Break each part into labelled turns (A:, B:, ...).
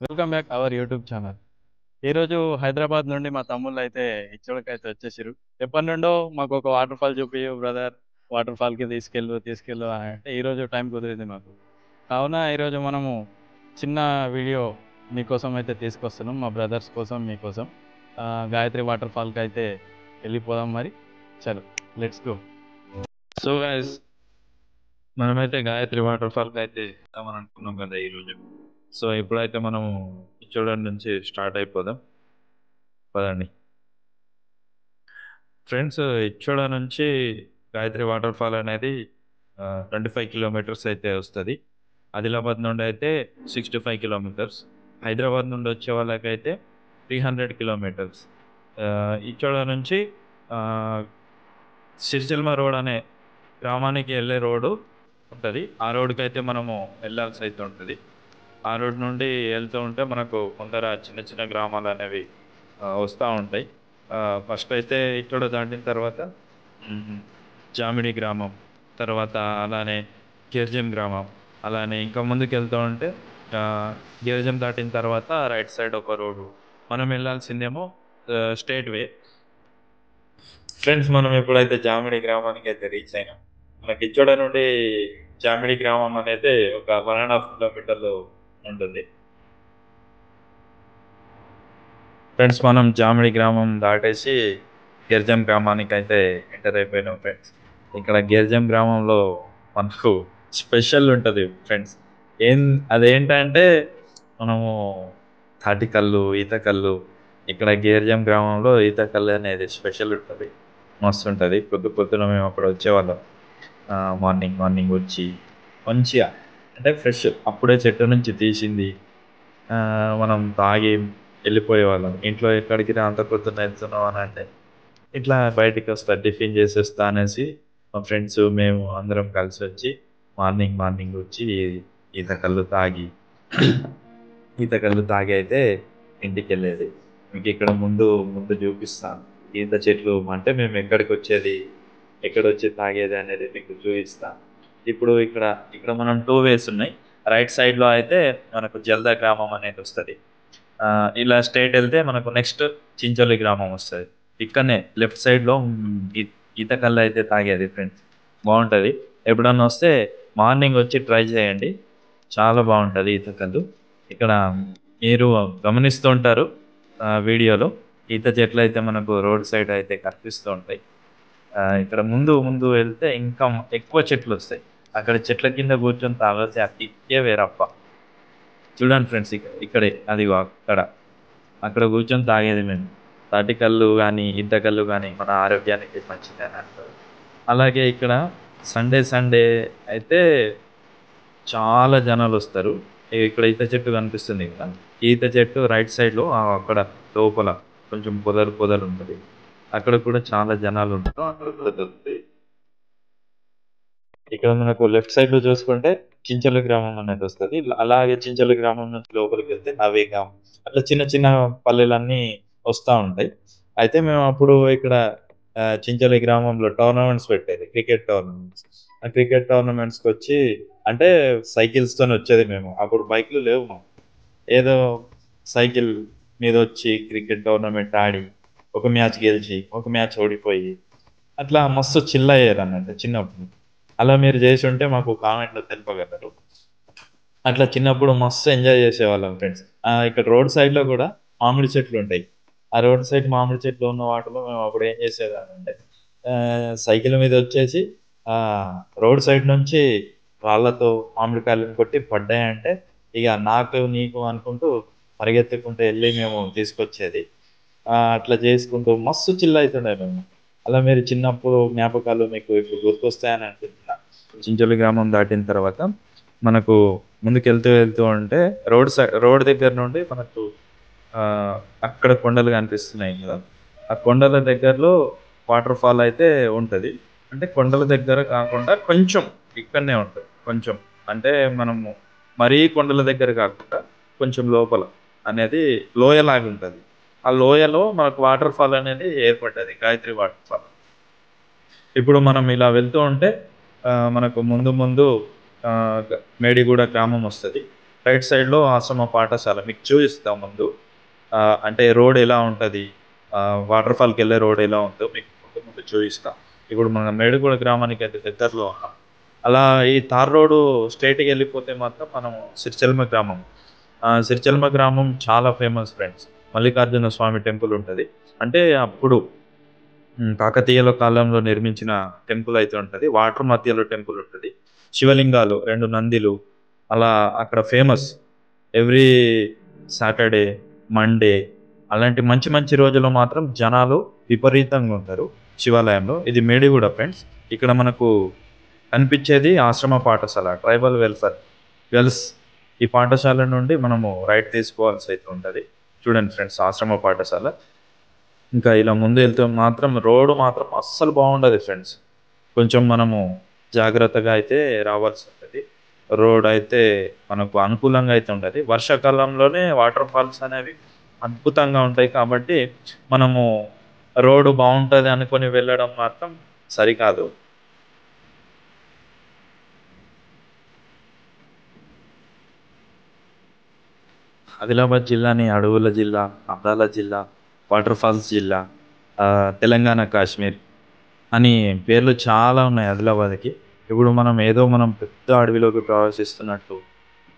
A: Welcome back our YouTube channel. ఈరోజు హైదరాబాద్ నుండి మా తమ్ముళ్ళు అయితే ఇచ్చోడకైతే వచ్చేసారు. ఎప్పటి నుండో మాకు ఒక వాటర్ ఫాల్ చూపియు బ్రదర్, వాటర్ ఫాల్కి తీసుకెళ్ళు అని అంటే ఈరోజు టైం కుదిరింది మాకు. కావున ఈరోజు మనము చిన్న వీడియో మీకోసం అయితే తీసుకొస్తున్నాం, మా బ్రదర్స్ కోసం మీకోసం. గాయత్రి వాటర్ ఫాల్కి అయితే వెళ్ళిపోదాం మరి. చలో, లెట్స్ గో. సో గైస్, మనమైతే గాయత్రి వాటర్ ఫాల్కి అయితే వెళ్దామని అనుకున్నాం కదా ఈరోజు. సో ఇప్పుడైతే మనము చూడడం నుంచి స్టార్ట్ అయిపోదాం పదండి ఫ్రెండ్స్. ఇచ్చోడ నుంచి గాయత్రి వాటర్ ఫాల్ అనేది 25 కిలోమీటర్స్ అయితే వస్తుంది. ఆదిలాబాద్ నుండి అయితే 65 కిలోమీటర్స్, హైదరాబాద్ నుండి వచ్చే వాళ్ళకైతే 300 కిలోమీటర్స్. ఇచ్చోడ నుంచి ఆ, సిరిసిల్మ రోడ్ అనే గ్రామానికి వెళ్ళే రోడ్డు ఉంటుంది. ఆ రోడ్డుకి అయితే మనము వెళ్ళాల్సి అయితే ఉంటుంది. ఆ రోడ్ నుండి వెళ్తూ ఉంటే మనకు కొందర చిన్న చిన్న గ్రామాలు అనేవి వస్తూ ఉంటాయి. ఫస్ట్ అయితే ఇక్కడ దాటిన తర్వాత మ్, జామిడి గ్రామం, తర్వాత అలానే గిరిజం గ్రామం, అలానే ఇంకా ముందుకు వెళ్తూ ఉంటే ఆ, గిరిజం దాటిన తర్వాత రైట్ సైడ్ ఒక రోడ్డు మనం వెళ్ళాల్సిందేమో స్టేట్ వే. ఫ్రెండ్స్, మనం ఎప్పుడైతే జామిడి గ్రామానికి అయితే రీచ్ అయినాం, మనకి ఇచ్చోడ నుండి జామిడి గ్రామం అనేది ఒక 1.5 కిలోమీటర్లు ఉంటుంది. ఫ్రెండ్స్, మనం జామిడి గ్రామం దాటేసి గిరిజం గ్రామానికి అయితే ఎంటర్ అయిపోయినాం ఫ్రెండ్స్. ఇక్కడ గిరిజం గ్రామంలో మనకు స్పెషల్ ఉంటుంది ఫ్రెండ్స్. ఏం అదేంటంటే మనము తాటికల్లు, ఈత కళ్ళు. ఇక్కడ గిరిజం గ్రామంలో ఈత కళ్ళు అనేది స్పెషల్ ఉంటుంది, మస్తు ఉంటుంది. పొద్దు పొద్దున మేము అప్పుడు వచ్చేవాళ్ళం. మార్నింగ్ మార్నింగ్ వచ్చి మంచిగా అంటే ఫ్రెష్ అప్పుడే చెట్టు నుంచి తీసింది ఆ, మనం తాగి వెళ్ళిపోయేవాళ్ళం. ఇంట్లో ఎక్కడికి రా అంత పొద్దున్న వెళ్తున్నాం అని అంటే ఇట్లా బయటికి వస్తా, టిఫిన్ చేసేస్తా అనేసి మా ఫ్రెండ్స్ మేము అందరం కలిసి వచ్చి మార్నింగ్ మార్నింగ్ వచ్చి ఈత కళ్ళు తాగి ఈత కళ్ళు తాగి అయితే ఇంటికి వెళ్ళేది. మీకు ఇక్కడ ముందు ముందు చూపిస్తాను ఈత చెట్లు అంటే మేము ఎక్కడికి వచ్చేది, ఎక్కడ వచ్చి తాగేది అనేది మీకు చూపిస్తాను. ఇప్పుడు ఇక్కడ ఇక్కడ మనం 2 వేస్ ఉన్నాయి. రైట్ సైడ్లో అయితే మనకు జల్దా గ్రామం అనేది వస్తుంది. ఇలా స్ట్రైట్ వెళ్తే మనకు నెక్స్ట్ చించోలి గ్రామం వస్తుంది. ఇక్కడనే లెఫ్ట్ సైడ్లో ఈతకల్లు అయితే తాగేది ఫ్రెండ్స్, బాగుంటుంది. ఎప్పుడన్నా వస్తే మార్నింగ్ వచ్చి ట్రై చేయండి, చాలా బాగుంటుంది ఈతకల్లు. ఇక్కడ మీరు గమనిస్తూ ఉంటారు వీడియోలో ఈత చెట్లు అయితే మనకు రోడ్ సైడ్ అయితే కనిపిస్తూ ఉంటాయి. ఇక్కడ ముందు ముందు వెళ్తే ఇంకా ఎక్కువ చెట్లు వస్తాయి. అక్కడ చెట్ల కింద కూర్చొని తాగొస్తే ఆ కిక్కే వేరప్ప. చూడండి ఫ్రెండ్స్, ఇక్కడే అది అక్కడ అక్కడ కూర్చొని తాగేది మేము. తాటి కళ్ళు కానీ ఈత కళ్ళు కానీ మన ఆరోగ్యానికి మంచిది అని అంటారు. అలాగే ఇక్కడ సండే సండే అయితే చాలా జనాలు వస్తారు. ఇక్కడ ఈత చెట్టు కనిపిస్తుంది కదా, ఈత చెట్టు రైట్ సైడ్లో అక్కడ లోపల కొంచెం పొదలు పొదలు ఉంటుంది, అక్కడ కూడా చాలా జనాలు ఉంటారు. అక్కడ కూడా దొరుకుతాయి. ఇక్కడ మనకు లెఫ్ట్ సైడ్ లో చూసుకుంటే చించల గ్రామం అనేది వస్తుంది. అలాగే చించల గ్రామం నుంచి లోపలికి వెళ్తే నవే గ్రామం, అట్లా చిన్న చిన్న పల్లెలన్నీ వస్తూ ఉంటాయి. అయితే మేము అప్పుడు ఇక్కడ చించలి గ్రామంలో టోర్నమెంట్స్ పెట్టేది, క్రికెట్ టోర్నమెంట్స్. ఆ క్రికెట్ టోర్నమెంట్స్కి వచ్చి అంటే సైకిల్స్తో వచ్చేది. మేము అప్పుడు బైక్లు లేవు మాకు. ఏదో సైకిల్ మీద వచ్చి క్రికెట్ టోర్నమెంట్ ఆడి ఒక మ్యాచ్ గెలిచి ఒక మ్యాచ్ ఓడిపోయి అట్లా మస్తు చిల్ అయ్యారు అన్నట్టు చిన్నప్పుడు. అలా మీరు చేసి ఉంటే మాకు కామెంట్లో తెలుపగలరు. అట్లా చిన్నప్పుడు మస్తు ఎంజాయ్ చేసేవాళ్ళం ఫ్రెండ్స్. ఇక్కడ రోడ్ సైడ్లో కూడా మామిడి చెట్లు ఉంటాయి. ఆ రోడ్ సైడ్ మామిడి చెట్లు ఉన్న వాటిలో మేము అప్పుడు ఏం చేసేదానంటే సైకిల్ మీద వచ్చేసి ఆ, రోడ్ సైడ్ నుంచి రాళ్ళతో మామిడికాయలను కొట్టి పడ్డాయంటే ఇక నాకు నీకు అనుకుంటూ పరిగెత్తుకుంటూ వెళ్ళి మేము తీసుకొచ్చేది. అట్లా చేసుకుంటూ మస్తు చిల్ అవుతుండే మేము. అలా మీరు చిన్నప్పుడు జ్ఞాపకాలు మీకు ఇప్పుడు గుర్తొస్తాయని అనుకుంటున్నా. చించోలి గ్రామం దాటిన తర్వాత మనకు ముందుకు వెళ్తూ వెళ్తూ ఉంటే రోడ్ దగ్గర నుండి మనకు ఆ, అక్కడ కొండలు కనిపిస్తున్నాయి కదా, ఆ కొండల దగ్గరలో వాటర్ ఫాల్ అయితే ఉంటుంది. అంటే కొండల దగ్గర కాకుండా కొంచెం ఇక్కడనే ఉంటుంది కొంచెం. అంటే మనము మరీ కొండల దగ్గర కాకుండా కొంచెం లోపల అనేది లోయలాగా ఉంటుంది. ఆ లోయలో మనకు వాటర్ ఫాల్ అనేది ఏర్పడ్డది, గాయత్రి వాటర్ ఫాల్. ఇప్పుడు మనం ఇలా వెళ్తూ ఉంటే మనకు ముందు ముందు ఆ, మేడిగూడ గ్రామం వస్తుంది. రైట్ సైడ్‌లో ఆశ్రమ పాఠశాల మీకు చూపిస్తా ముందు. అంటే రోడ్ ఎలా ఉంటది? వాటర్ ఫాల్‌కెళ్ళే రోడ్ ఎలా ఉందో మీకు ముందు ముందు చూయిస్తా. ఇప్పుడు మన మేడుగూడ గ్రామానికైతే దగ్గరలో ఉన్నాం. అలా ఈ తార్ రోడ్డు స్ట్రెయిట్‌గెళ్ళిపోతే మాత్రం మనం సిరిచెల్మ గ్రామం. సిరిచెల్మ గ్రామం చాలా ఫేమస్ ఫ్రెండ్స్. మల్లికార్జున స్వామి టెంపుల్ ఉంటది. అంటే అప్పుడు కాకతీయుల కాలంలో నిర్మించిన టెంపుల్ అయితే ఉంటది. వాటర్ మధ్యలో టెంపుల్ ఉంటది. శివలింగాలు 2 నందిలు అలా అక్కడ ఫేమస్. ఎవ్రీ సాటర్‌డే, మండే అలాంటి మంచి మంచి రోజుల్లో మాత్రం జనాలు విపరీతంగా ఉంటారు శివాలయంలో. ఇది మేడిగూడ ఫ్రెండ్స్. ఇక్కడ మనకు కనిపించేది ఆశ్రమ పాఠశాల. Tribal welfare girls. ఈ పాఠశాల నుండి మనము రైట్ తీసుకోవాల్సయితే ఉంటది. చూడండి ఫ్రెండ్స్ ఆశ్రమ పాఠశాల. ఇంకా ఇలా ముందు వెళ్తే మాత్రం రోడ్ మాత్రం అస్సలు బాగుండదు ఫ్రెండ్స్. కొంచెం మనము జాగ్రత్తగా అయితే రావాల్సుంటది. రోడ్ అయితే మనకు అనుకూలంగా అయితే ఉండది. వర్షాకాలంలోనే వాటర్ ఫాల్స్ అనేవి అద్భుతంగా ఉంటాయి కాబట్టి, మనము రోడ్ బావుంటది అనుకోని వెళ్ళడం మాత్రం సరికాదు. ఆదిలాబాద్ జిల్లాని అడవుల జిల్లా, అందాల జిల్లా, వాటర్ ఫాల్స్ జిల్లా, తెలంగాణ, కాశ్మీర్ అని పేర్లు చాలా ఉన్నాయి ఆదిలాబాద్‌కి. ఇప్పుడు మనం పెద్ద అడవిలోకి ప్రవేశిస్తున్నట్టు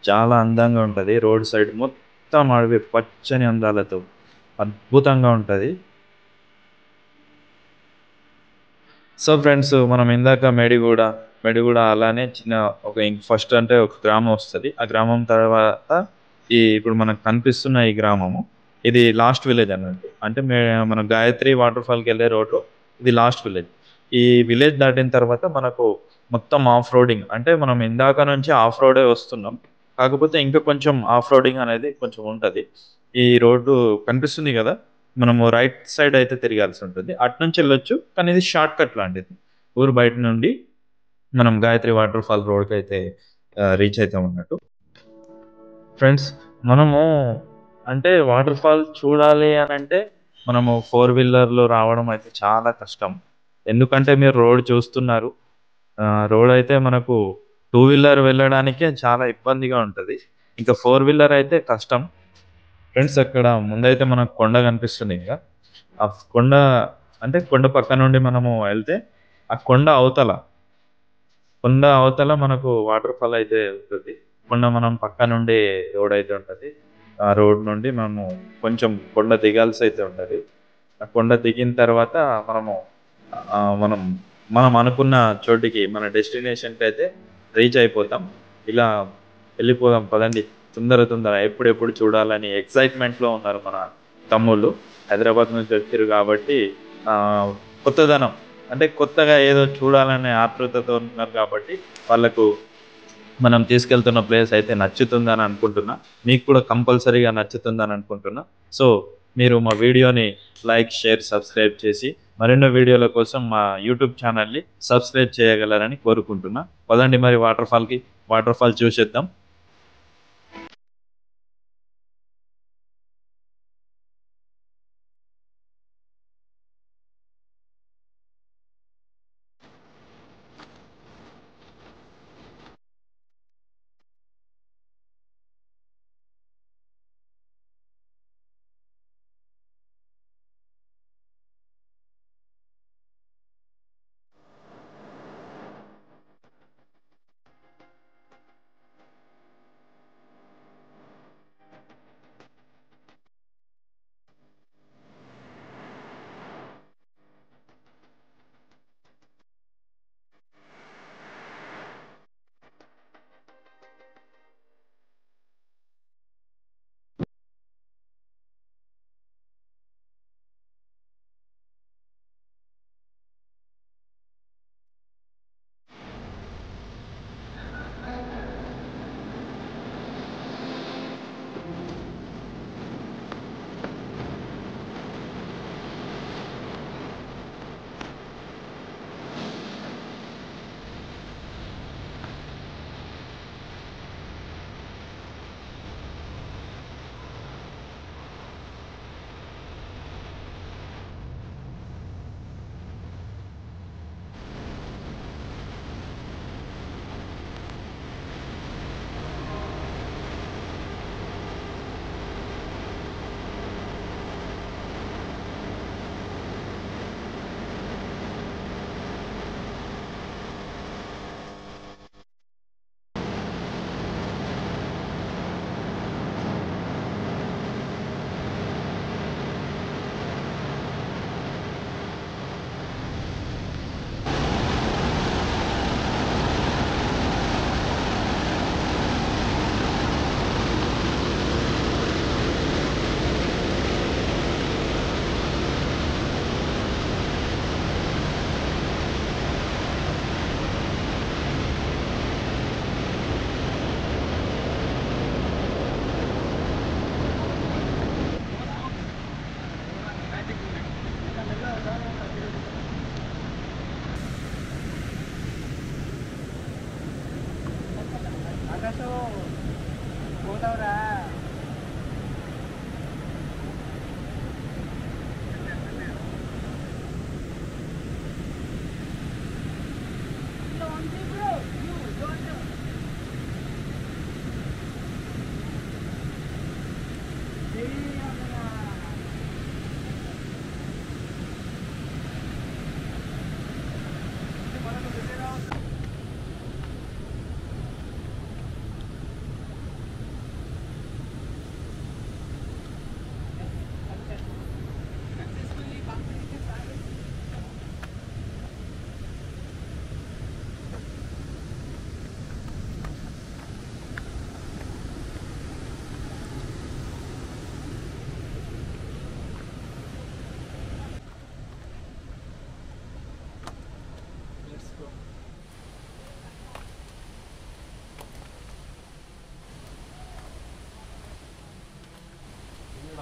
A: చాలా అందంగా ఉంటది. రోడ్ సైడ్ మొత్తం అడవి పచ్చని అందాలతో అద్భుతంగా ఉంటది. సో ఫ్రెండ్స్ మనం ఇందాక మెడిగూడ అలానే చిన్న ఫస్ట్ అంటే ఒక గ్రామం వస్తది. ఆ గ్రామం తర్వాత ఇప్పుడు మనకు కనిపిస్తున్న ఈ గ్రామము, ఇది లాస్ట్ విలేజ్ అన్నట్టు. అంటే మన గాయత్రి వాటర్ ఫాల్‌కెళ్ళే రోడ్‌లో ఇది లాస్ట్ విలేజ్. ఈ విలేజ్ దాటిన తర్వాత మనకు మొత్తం ఆఫ్ రోడింగ్. అంటే మనం ఇందాక నుంచి ఆఫ్ రోడే వస్తున్నాం. కాకపోతే ఇంకా కొంచెం ఆఫ్ రోడింగ్ అనేది కొంచెం ఉంటది. ఈ రోడ్డు కనిపిస్తుంది గదా! మనము రైట్ సైడ్ అయితే తిరగాల్సుంటుంది. అటునుంచెళ్ళొచ్చు. కానీ ఇది షార్ట్ కట్ లాంటిది. ఊరు బయట నుండి మనం గాయత్రి వాటర్ ఫాల్ రోడ్‌కైతే రీచ్ అయితామన్నట్టు. ఫ్రెండ్స్ మనము అంటే వాటర్ ఫాల్ చూడాలి అనంటే మనము ఫోర్ వీలర్‌లో రావడం అయితే చాలా కష్టం. ఎందుకంటే మీరు రోడ్ చూస్తున్నారు. రోడ్ అయితే మనకు టూ వీలర్ వెళ్ళడానికే చాలా ఇబ్బందిగా ఉంటది. ఇంకా ఫోర్ వీలర్ అయితే కష్టం. ఫ్రెండ్స్ అక్కడ ముందైతే మనకు కొండ కనిపిస్తుంది గదా! ఆ కొండ అంటే కొండ పక్క నుండి మనము ఎళ్తే, ఆ కొండ అవతల మనకు వాటర్ ఫాల్ అయితే ఉంటది. మనం పక్క నుండి రోడ్ అయితే ఉంటది. ఆ రోడ్ నుండి మనము కొంచెం కొండ దిగాల్సయితే ఉంటది. ఆ కొండ దిగిన తర్వాత మనము మనం మనం అనుకున్న చోటికి మన డెస్టినేషన్‌కైతే రీచ్ అయిపోతాం. ఇలా వెళ్ళిపోదాం పదండి. తొందర ఎప్పుడెప్పుడు చూడాలని ఎక్సైట్‌మెంట్‌లో ఉన్నారు మన తమ్ముళ్ళు. హైదరాబాద్ నుంచి వచ్చిర్రు కాబట్టి ఆహ్, కొత్తదనం అంటే కొత్తగా ఏదో చూడాలనే ఆతృతతో ఉన్నారు కాబట్టి వాళ్ళకు మనం తీసుకెళ్తున్న ప్లేస్ అయితే నచ్చుతుందని అనుకుంటున్నా. మీకు కూడా కంపల్సరీగా నచ్చుతుందని అనుకుంటున్నా. సో, మీరు మా వీడియోని లైక్, షేర్, సబ్స్క్రైబ్ చేసి మరెన్నో వీడియోల కోసం మా యూట్యూబ్ ఛానెల్‌ని సబ్స్క్రైబ్ చేయగలరని కోరుకుంటున్నా. పదండి మరి వాటర్ ఫాల్ చూసేద్దాం.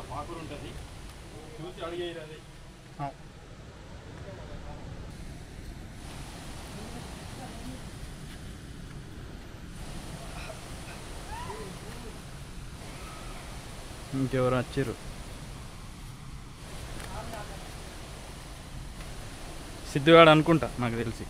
A: పాకురు ఉంటుంది, చూసి అడిగేది అది.
B: ఇంకెవరు వచ్చారు? సిద్ధుగాడు అనుకుంటా నాకు తెలిసి.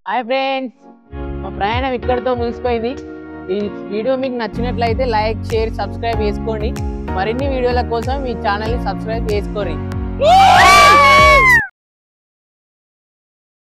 C: హాయ్ ఫ్రెండ్స్, మా ప్రయాణం ఇక్కడితో ముగిసిపోయింది. ఈ వీడియో మీకు నచ్చినట్లయితే లైక్, షేర్, సబ్స్క్రైబ్ చేసుకోండి. మరిన్ని వీడియోల కోసం మీ ఛానల్ని సబ్స్క్రైబ్ చేసుకోండి.